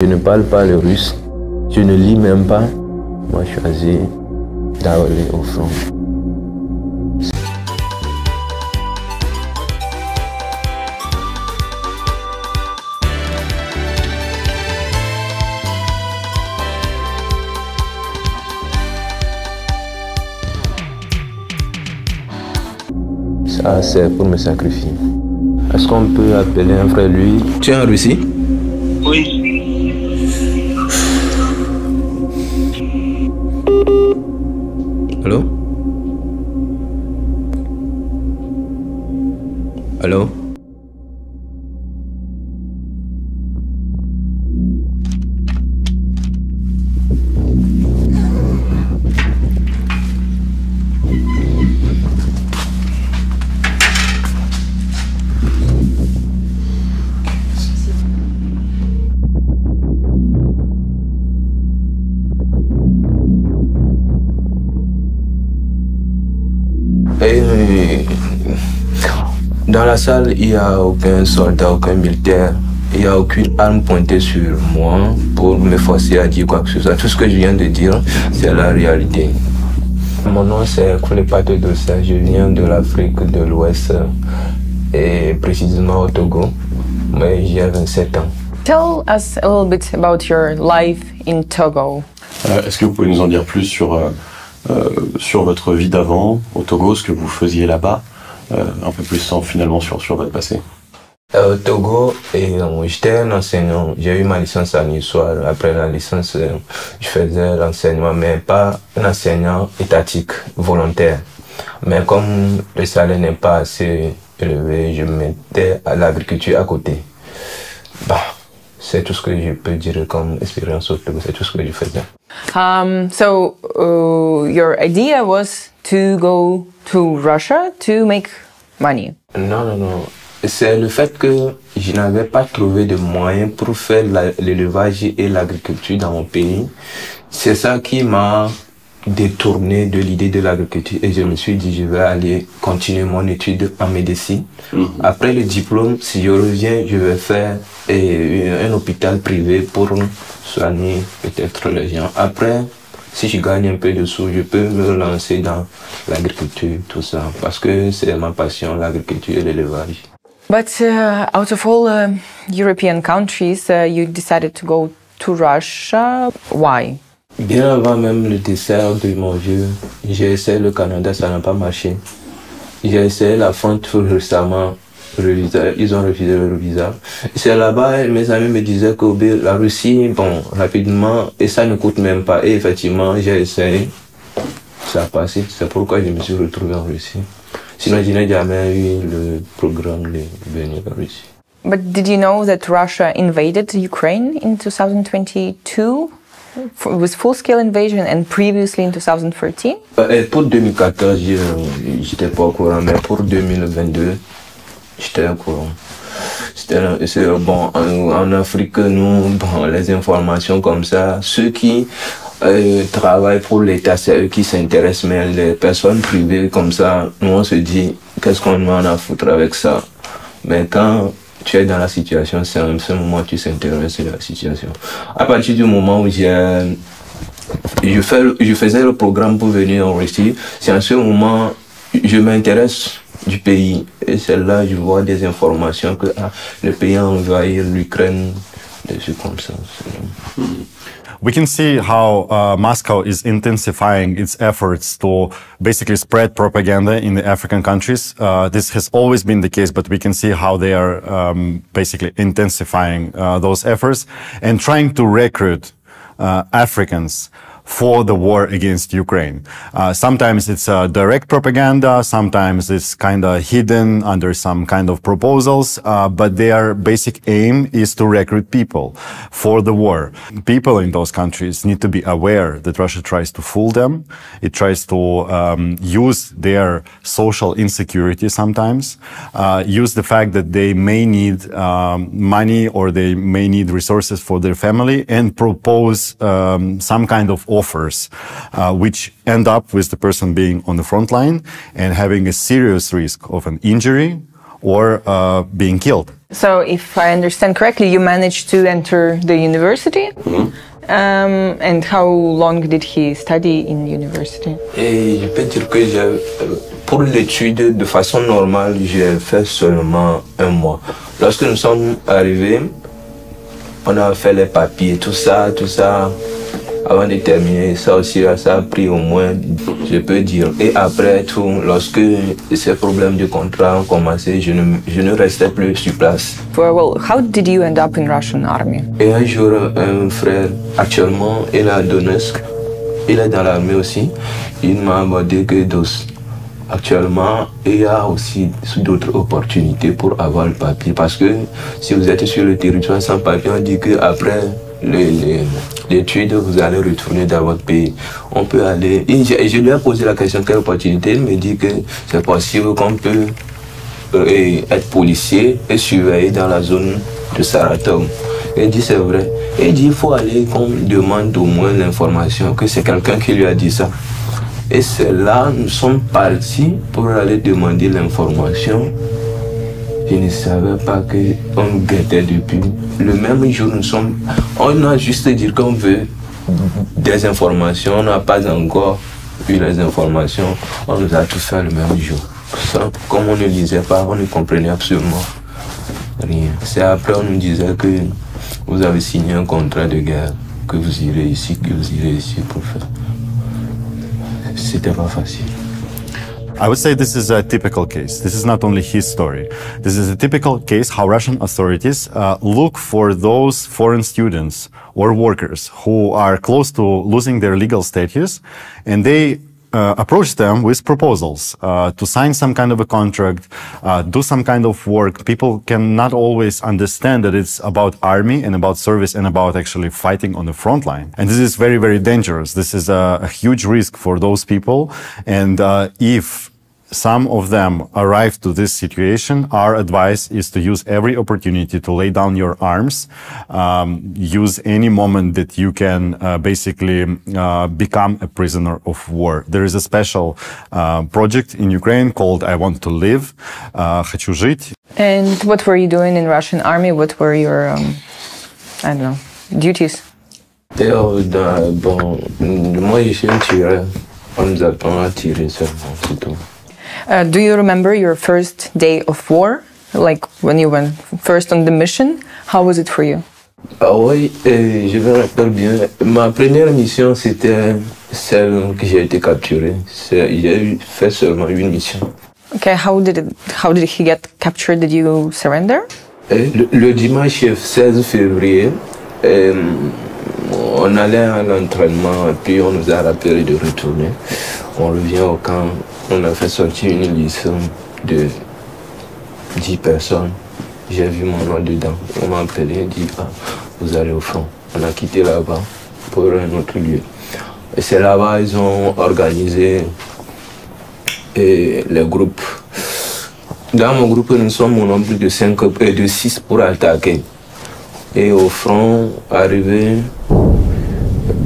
Je ne parle pas le russe, je ne lis même pas. Moi, je choisis d'aller au front. Ça, c'est pour me sacrifier. Est-ce qu'on peut appeler un frère lui? Tu es en Russie? Oui. Allô? Allô? Et dans la salle, il n'y a aucun soldat, aucun militaire. Il n'y a aucune arme pointée sur moi pour me forcer à dire quoi que ce soit. Tout ce que je viens de dire, c'est la réalité. Mon nom, c'est Koulipato Dossa. Je viens de l'Afrique de l'Ouest et précisément au Togo. Mais j'ai 27 ans. Tell us a little bit about your life in Togo. Est-ce que vous pouvez nous en dire plus sur votre vie d'avant au Togo, ce que vous faisiez là-bas, un peu plus finalement sur votre passé? Au Togo, j'étais un enseignant. J'ai eu ma licence en histoire. Après la licence, je faisais l'enseignement, mais pas un enseignant étatique, volontaire. Mais comme le salaire n'est pas assez élevé, je mettais à l'agriculture à côté. Bah, c'est tout ce que je peux dire comme expérience au Togo. C'est tout ce que je faisais. Your idea was to go to Russia to make money. Non. C'est le fait que je n'avais pas trouvé de moyens pour faire l'élevage et l'agriculture dans mon pays. C'est ça qui m'a détourné de l'idée de l'agriculture et je me suis dit je vais aller continuer mon étude en médecine. Après le diplôme, si je reviens, je vais faire un hôpital privé pour soigner peut-être les gens. Après, si je gagne un peu de sous, je peux me lancer dans l'agriculture, tout ça, parce que c'est ma passion, l'agriculture et l'élevage. But out of all European countries, you decided to go to Russia. Why? Bien avant même le dessert de mon vieux, j'ai essayé le Canada, ça n'a pas marché. J'ai essayé la France tout récemment, ils ont refusé le visa. C'est là-bas, mes amis me disaient que la Russie, bon, rapidement, et ça ne coûte même pas. Et effectivement, j'ai essayé, ça a passé. C'est pourquoi je me suis retrouvé en Russie. Sinon, je n'ai jamais eu le programme de venir en Russie. But did you know that Russia invaded Ukraine in 2022? With full-scale invasion and previously in 2013? Pour 2014, j'étais pas au courant, mais pour 2022, j'étais au courant. Bon, en Afrique, nous, bon, les informations comme ça, ceux qui travaillent pour l'État, c'est eux qui s'intéressent, mais les personnes privées comme ça, nous on se dit, qu'est-ce qu'on en a à foutre avec ça? Mais quand tu es dans la situation, c'est en ce moment que tu s'intéresses à la situation. À partir du moment où je faisais le programme pour venir en Russie, c'est en ce moment je m'intéresse du pays. Et c'est là que je vois des informations que le pays a envahi l'Ukraine, des choses comme ça. We can see how Moscow is intensifying its efforts to basically spread propaganda in the African countries. This has always been the case, but we can see how they are basically intensifying those efforts and trying to recruit Africans for the war against Ukraine. Sometimes it's direct propaganda, sometimes it's kind of hidden under some kind of proposals, but their basic aim is to recruit people for the war. People in those countries need to be aware that Russia tries to fool them. It tries to use their social insecurity sometimes, use the fact that they may need money or they may need resources for their family and propose some kind of offers, which end up with the person being on the front line and having a serious risk of an injury or being killed. So, if I understand correctly, you managed to enter the university. And how long did he study in university? Et je peux dire que pour l'étude, de façon normale, j'ai fait seulement 1 mois. Lorsque nous sommes arrivés, on a fait les papiers, tout ça, avant de terminer. Ça aussi, ça a pris au moins, je peux dire. Et après tout, lorsque ces problèmes de contrat ont commencé, je ne restais plus sur place. Well, how did you end up in Russian army? Et un jour, un frère, actuellement, il est à Donetsk, il est dans l'armée aussi. Il m'a abordé que actuellement, il y a aussi d'autres opportunités pour avoir le papier. Parce que si vous êtes sur le territoire sans papier, on dit qu'après l'étude, vous allez retourner dans votre pays. On peut aller. Et je lui ai posé la question, quelle opportunité? Il me dit que c'est possible qu'on peut être policier et surveiller dans la zone de Saratov. Il dit c'est vrai. Et il dit il faut aller qu'on demande au moins l'information, que c'est quelqu'un qui lui a dit ça. Et c'est là nous sommes partis pour aller demander l'information. Je ne savais pas qu'on nous guettait depuis. Le même jour, on a juste dit qu'on veut des informations. On n'a pas encore eu les informations. On nous a tout fait le même jour. Ça, comme on ne lisait pas, on ne comprenait absolument rien. C'est après on nous disait que vous avez signé un contrat de guerre, que vous irez ici pour faire. C'était pas facile. I would say this is a typical case. This is not only his story. This is a typical case how Russian authorities look for those foreign students or workers who are close to losing their legal status, and they approach them with proposals to sign some kind of a contract, do some kind of work. People cannot always understand that it's about army and about service and about actually fighting on the front line. And this is very, very dangerous. This is a huge risk for those people. And if some of them arrive to this situation, our advice is to use every opportunity to lay down your arms, use any moment that you can basically become a prisoner of war. There is a special project in Ukraine called I Want to Live, Хочу жить. And what were you doing in Russian army? What were your, I don't know, duties? Bon, moi je suis un tireur. On nous apprend à tirer seulement, c'est tout. Do you remember your first day of war? Like when you went first on the mission? How was it for you? Ah oui, je me rappelle bien. Ma première mission, c'était celle que j'ai été capturé. J'ai fait seulement une mission. Okay, how did he get captured? Did you surrender? Le dimanche 16 février, on allait à l'entraînement, puis on nous a rappelé de retourner. On revient au camp, on a fait sortir une liste de 10 personnes. J'ai vu mon nom dedans. On m'a appelé, dit vous allez au front. On a quitté là-bas pour un autre lieu. Et c'est là-bas ils ont organisé les groupes. Dans mon groupe, nous sommes au nombre de 6 pour attaquer. Et au front, arrivé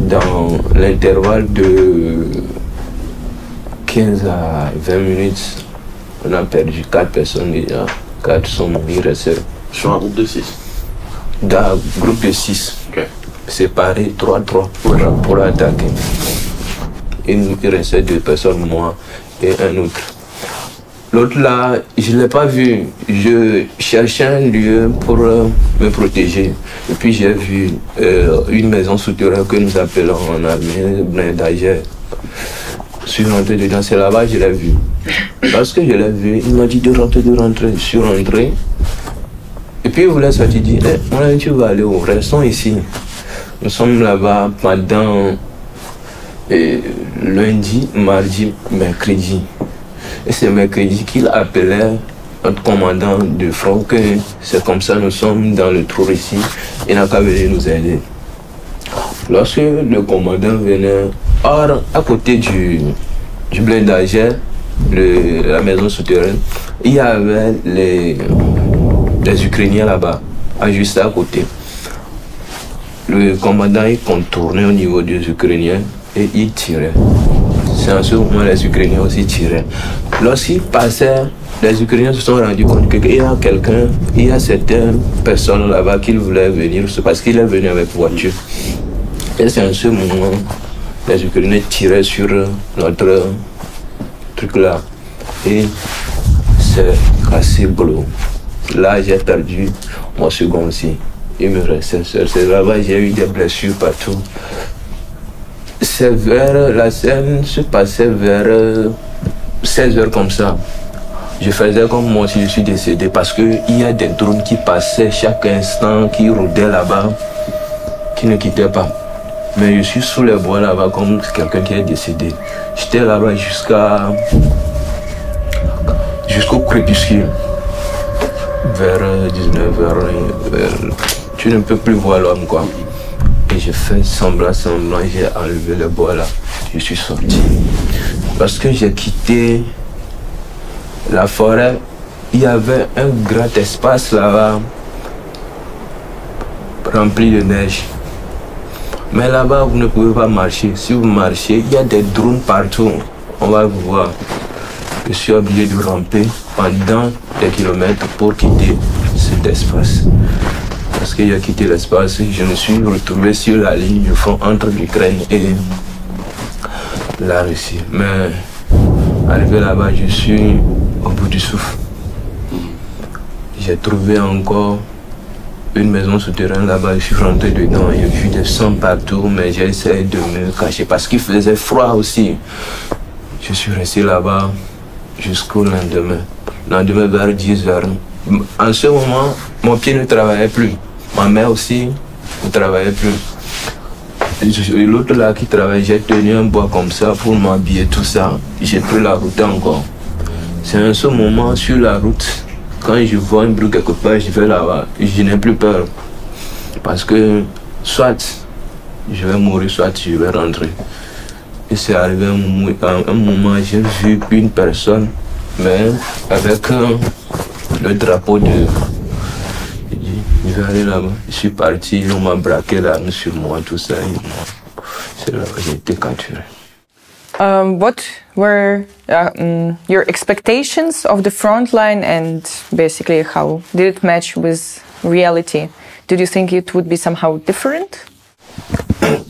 dans l'intervalle de 15 à 20 minutes, on a perdu 4 personnes déjà. 4 sont morts, il restait. Sur un groupe de 6? D'un groupe de 6. Okay. Séparés 3-3 pour attaquer. Il restait 2 personnes, moi et un autre. L'autre là, je ne l'ai pas vu. Je cherchais un lieu pour me protéger. Et puis j'ai vu une maison souterraine que nous appelons en armée blindagère. Je suis rentré dedans, c'est là-bas que je l'ai vu. Lorsque je l'ai vu, il m'a dit de rentrer. Je suis rentré. Et puis il voulait sortir, il dit, tu vas aller où? Restons ici. Nous sommes là-bas pendant lundi, mardi, mercredi. Et c'est mercredi qu'il appelait notre commandant de front que c'est comme ça, nous sommes dans le trou ici. Il n'a qu'à venir nous aider. Lorsque le commandant venait, or, à côté du blindagère, la maison souterraine, il y avait les Ukrainiens là-bas, juste à côté. Le commandant il contournait au niveau des Ukrainiens et il tirait. C'est en ce moment les Ukrainiens aussi tiraient. Lorsqu'il passait les Ukrainiens se sont rendus compte qu'il y a quelqu'un, il y a certaines personnes là-bas qui voulaient venir, c'est parce qu'il est venu avec voiture. Et c'est en ce moment, les Ukrainiens tiraient sur notre truc là. Et c'est cassé boulot. Là, j'ai perdu mon second aussi. Il me restait seul. C'est là-bas, j'ai eu des blessures partout. La scène se passait vers 16h comme ça. Je faisais comme moi si je suis décédé parce qu'il y a des drones qui passaient chaque instant, qui rôdaient là-bas, qui ne quittaient pas. Mais je suis sous les bois là-bas comme quelqu'un qui est décédé. J'étais là-bas jusqu'au crépuscule. Vers 19h, tu ne peux plus voir l'homme quoi. Et j'ai fait semblant, j'ai enlevé le bois là. Je suis sorti. Parce que j'ai quitté la forêt, il y avait un grand espace là-bas, rempli de neige. Mais là-bas, vous ne pouvez pas marcher. Si vous marchez, il y a des drones partout. On va vous voir. Je suis obligé de ramper pendant des kilomètres pour quitter cet espace. Parce qu'il a quitté l'espace, je me suis retrouvé sur la ligne de front entre l'Ukraine et la Russie. Mais arrivé là-bas, je suis au bout du souffle. J'ai trouvé encore une maison souterraine là-bas, je suis rentré dedans, il y a eu des sang partout, mais j'ai essayé de me cacher parce qu'il faisait froid aussi. Je suis resté là-bas jusqu'au lendemain. Lendemain vers 10h. En ce moment, mon pied ne travaillait plus. Ma main aussi ne travaillait plus. L'autre là qui travaillait, j'ai tenu un bois comme ça pour m'habiller, tout ça. J'ai pris la route encore. C'est en ce moment, sur la route, quand je vois un bruit quelque part, je vais là-bas. Je n'ai plus peur. Parce que soit je vais mourir, soit je vais rentrer. Et c'est arrivé un moment, j'ai vu une personne, mais avec le drapeau de... Je vais aller là-bas. Je suis parti, on m'a braqué l'arme sur moi, tout ça. C'est là que j'ai été capturé. What were your expectations of the front line and basically how did it match with reality? Did you think it would be somehow different?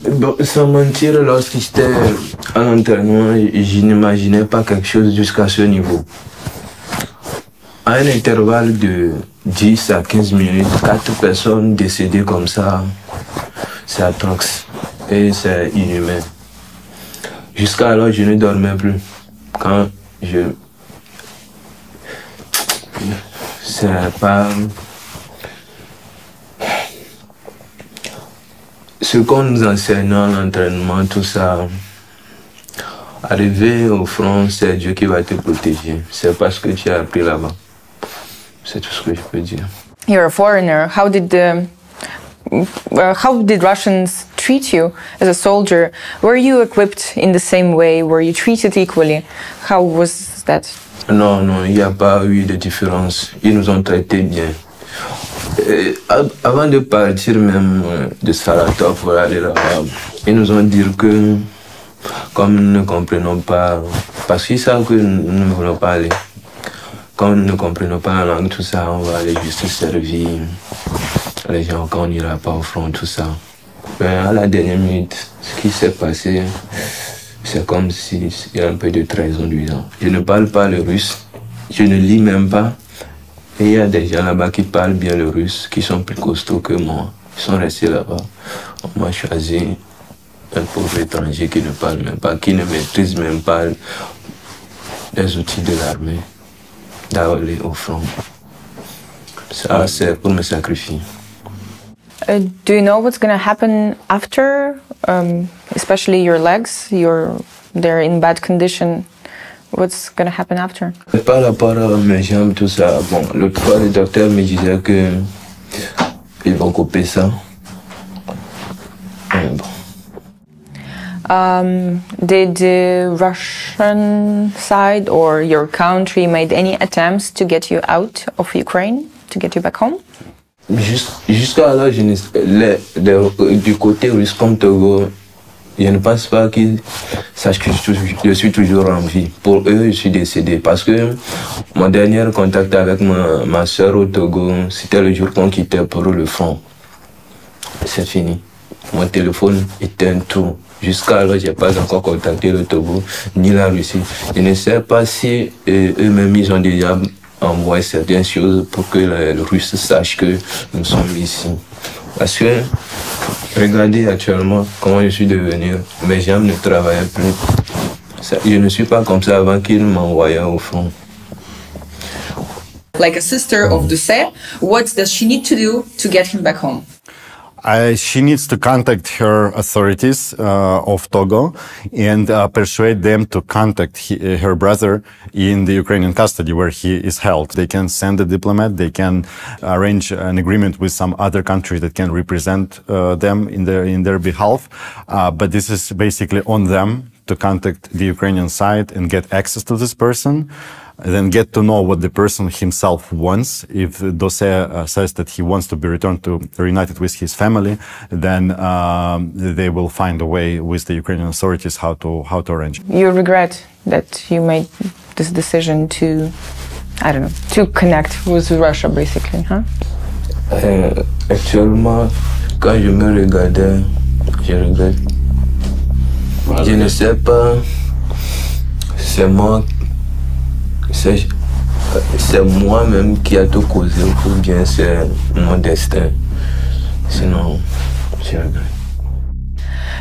Bon, sans mentir, lorsque j'étais à l'entraînement, je n'imaginais pas quelque chose jusqu'à ce niveau. À un intervalle de 10 à 15 minutes, 4 personnes décédées comme ça, c'est atroce et c'est inhumain. Jusqu'à alors, je ne dormais plus. Quand c'est pas... Ce qu'on nous enseigne à l'entraînement, tout ça, arriver au front, c'est Dieu qui va te protéger. C'est parce que tu as appris là-bas. C'est tout ce que je peux dire. You're a foreigner. How did Russians treat you as a soldier? Were you equipped in the same way? Were you treated equally? How was that? Non, il n'y a pas eu de différence. Ils nous ont traités bien. Avant de partir même de Saratov pour aller là-bas, ils nous ont dit que comme nous ne comprenons pas, parce qu'ils savent que nous ne voulons pas aller, comme nous ne comprenons pas la langue, tout ça, on va aller juste servir les gens quand on n'ira pas au front, tout ça. Mais à la dernière minute, ce qui s'est passé, c'est comme s'il y a un peu de trahison du genre. Je ne parle pas le russe, je ne lis même pas. Et il y a des gens là-bas qui parlent bien le russe, qui sont plus costauds que moi. Ils sont restés là-bas. On m'a choisi un pauvre étranger qui ne parle même pas, qui ne maîtrise même pas les outils de l'armée, d'aller au front. Ça, c'est pour me sacrifier. Do you know what's going to happen after? Especially your legs, they're in bad condition. What's going to happen after? Par rapport à mes jambes, tout ça, bon, l'autre fois, le docteur me disait que ils vont couper ça. Bon. Did the Russian side or your country made any attempts to get you out of Ukraine, to get you back home? Jusqu'à là, du côté russe comme Togo, Je ne pense pas qu'ils sachent que je suis toujours en vie. Pour eux, je suis décédé. Parce que mon dernier contact avec ma soeur au Togo, c'était le jour qu'on quittait pour le front. C'est fini. Mon téléphone éteint tout. Jusqu'à alors, je n'ai pas encore contacté le Togo ni la Russie. Je ne sais pas si eux-mêmes ils ont déjà envoyé certaines choses pour que les Russes sachent que nous sommes ici. Parce que, regardez actuellement comment je suis devenu. Mes jambes ne travaillaient plus. Je ne suis pas comme ça avant qu'ils m'envoyaient au front. Like a sister of Doucet, what does she need to do to get him back home? She needs to contact her authorities of Togo and persuade them to contact her brother in the Ukrainian custody where he is held. They can send a diplomat, they can arrange an agreement with some other country that can represent them in their behalf. But this is basically on them to contact the Ukrainian side and get access to this person. Then get to know what the person himself wants. If Doucet says that he wants to be reunited with his family, then they will find a way with the Ukrainian authorities how to arrange. You regret that you made this decision to, I don't know, to connect with Russia, basically, huh? Actuellement, quand je me regardais, je regrette. Voilà, Je ne sais pas, c'est moi-même qui a tout causé ou bien c'est mon destin. Sinon, je regrette.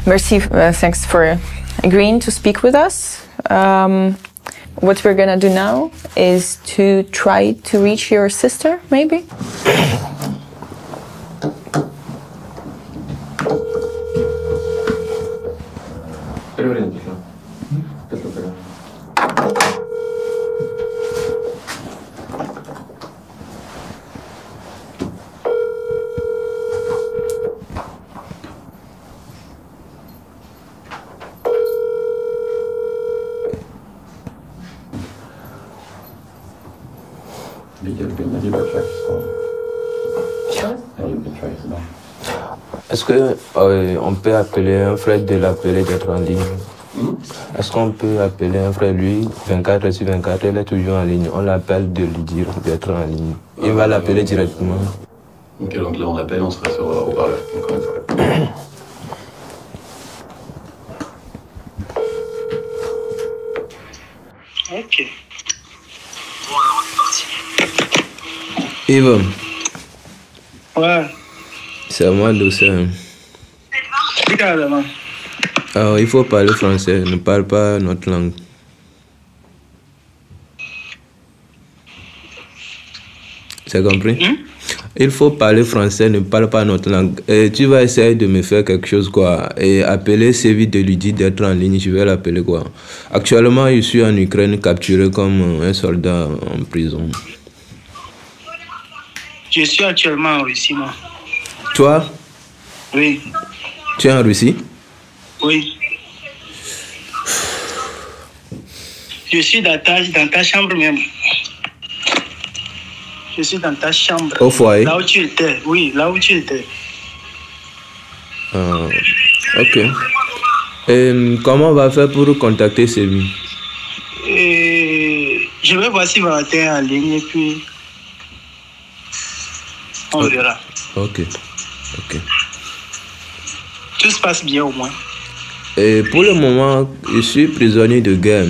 Merci, thanks for agreeing to speak with us. What we're gonna do now is to try to reach your sister, maybe? Est-ce que on peut appeler un frère de l'appeler d'être en ligne? Est-ce qu'on peut appeler un frère, lui, 24/24, il est toujours en ligne. On l'appelle de lui dire d'être en ligne. Il va l'appeler directement. Ok, donc là on appelle, on sera sur haut-parleur, encore une fois. Ok. Yves, Ouais. c'est à moi Doucet. Carrément. Alors, il faut parler français, ne parle pas notre langue. C'est compris? Il faut parler français, ne parle pas notre langue. Et tu vas essayer de me faire quelque chose, quoi. Et appeler Sévi de lui dire d'être en ligne, je vais l'appeler, quoi. Actuellement, je suis en Ukraine, capturé comme un soldat en prison. Je suis actuellement en Russie, moi. Toi, Oui. tu es en Russie? Oui. Je suis dans ta chambre même. Je suis dans ta chambre. Au foyer? Là où tu étais. Oui, là où tu étais. Ok. Et comment on va faire pour contacter Sévi? Et je vais voir si Valentin est en ligne et puis on verra. Ok. Ok. Tout se passe bien au moins. Et pour le moment, je suis prisonnier de guerre.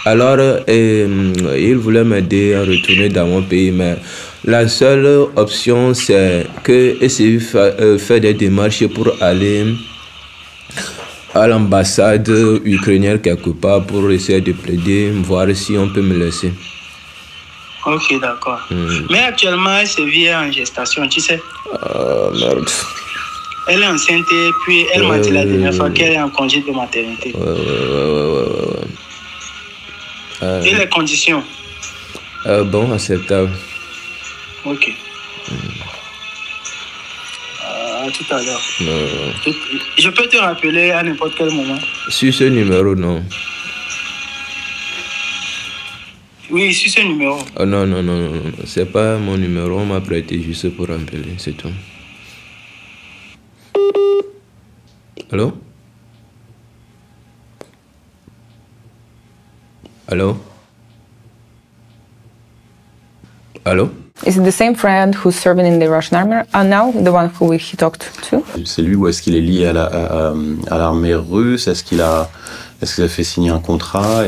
Alors, il voulait m'aider à retourner dans mon pays, mais la seule option, c'est que essayer de faire des démarches pour aller à l'ambassade ukrainienne quelque part pour essayer de plaider, voir si on peut me laisser. Ok, d'accord. Mais actuellement, elle se vit en gestation, tu sais. Merde. Elle est enceinte et puis elle m'a dit la dernière fois qu'elle est en congé de maternité. Ouais. Et les conditions? Bon, acceptable. Ok. À tout à l'heure. Je peux te rappeler à n'importe quel moment? Sur ce numéro, non. Oui, sur ce numéro. Oh, non. C'est pas mon numéro, on m'a prêté juste pour appeler, c'est tout. Allô? Hello? Hello? Is it the same friend who's serving in the Russian army now, the one who he talked to? C'est lui ou est-ce qu'il est lié à l'armée russe? Est-ce qu'il a fait signer un contrat?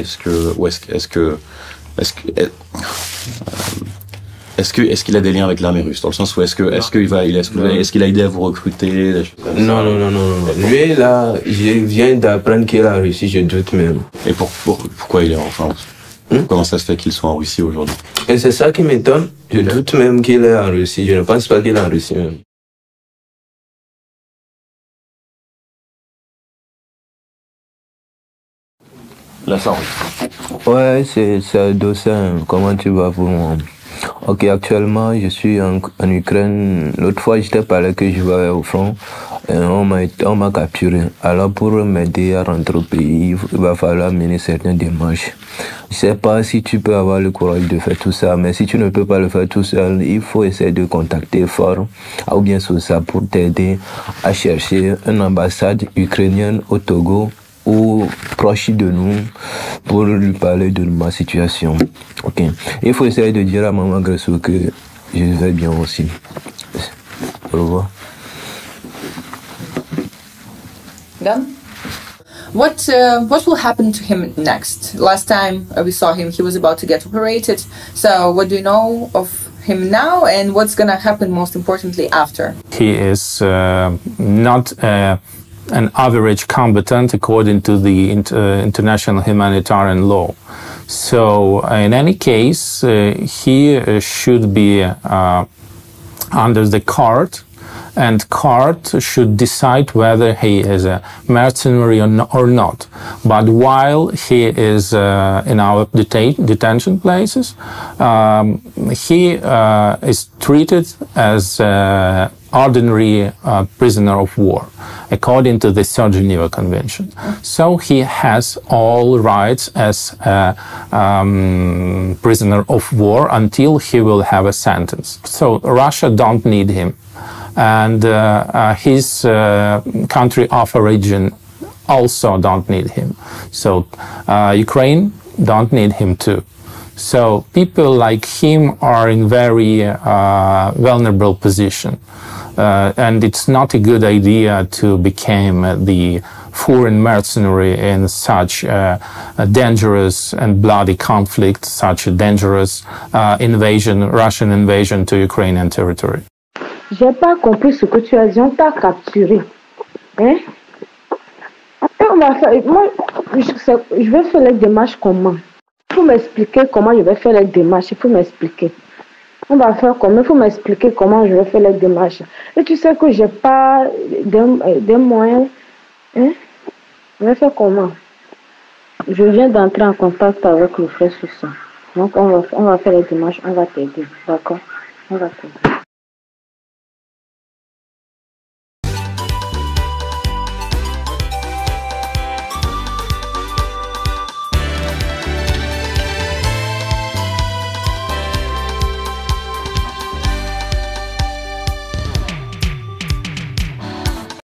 Est-ce qu'il a des liens avec l'armée russe? Dans le sens où est-ce qu'il a aidé à vous recruter? Non. Lui, là, je viens d'apprendre qu'il est en Russie, je doute même. Et pourquoi il est en France? Comment ça se fait qu'il soit en Russie aujourd'hui? Et c'est ça qui m'étonne. Je doute même qu'il est en Russie. Je ne pense pas qu'il est en Russie même. Là, ça Ouais, c'est Dossin. Comment tu vas pour moi? Ok, actuellement, je suis en Ukraine. L'autre fois, je t'ai parlé que je vais aller au front. Et on m'a capturé. Alors, pour m'aider à rentrer au pays, il va falloir mener certaines démarches. Je sais pas si tu peux avoir le courage de faire tout ça, mais si tu ne peux pas le faire tout seul, il faut essayer de contacter Fort ou bien ça pour t'aider à chercher une ambassade ukrainienne au Togo ou proche de nous pour lui parler de ma situation. Ok. Il faut essayer de dire à Maman Gresso que je vais bien aussi. Au revoir. Done? What will happen to him next? Last time we saw him, he was about to get operated. So what do you know of him now, and what's going to happen most importantly after? He is not an average combatant according to the international humanitarian law. So in any case, he should be under the court, and court should decide whether he is a mercenary or not. But while he is in our detention places, he is treated as ordinary prisoner of war, according to the Third Geneva Convention. So he has all rights as a prisoner of war until he will have a sentence. So Russia don't need him. And his country of origin also don't need him. So Ukraine don't need him too. So people like him are in very vulnerable position. And it's not a good idea to become the foreign mercenary in such a dangerous and bloody conflict, such a dangerous Russian invasion to Ukrainian territory. J'ai pas compris ce que tu as dit, on t'a capturé. Hein? On va faire, moi, je vais faire les démarches comment? Il faut m'expliquer comment je vais faire les démarches, il faut m'expliquer. On va faire comment? Il faut m'expliquer comment je vais faire les démarches. Et tu sais que j'ai pas des moyens. Hein? Je vais faire comment? Je viens d'entrer en contact avec le frère sur ça. Donc on va faire les démarches, on va t'aider. D'accord? On va t'aider.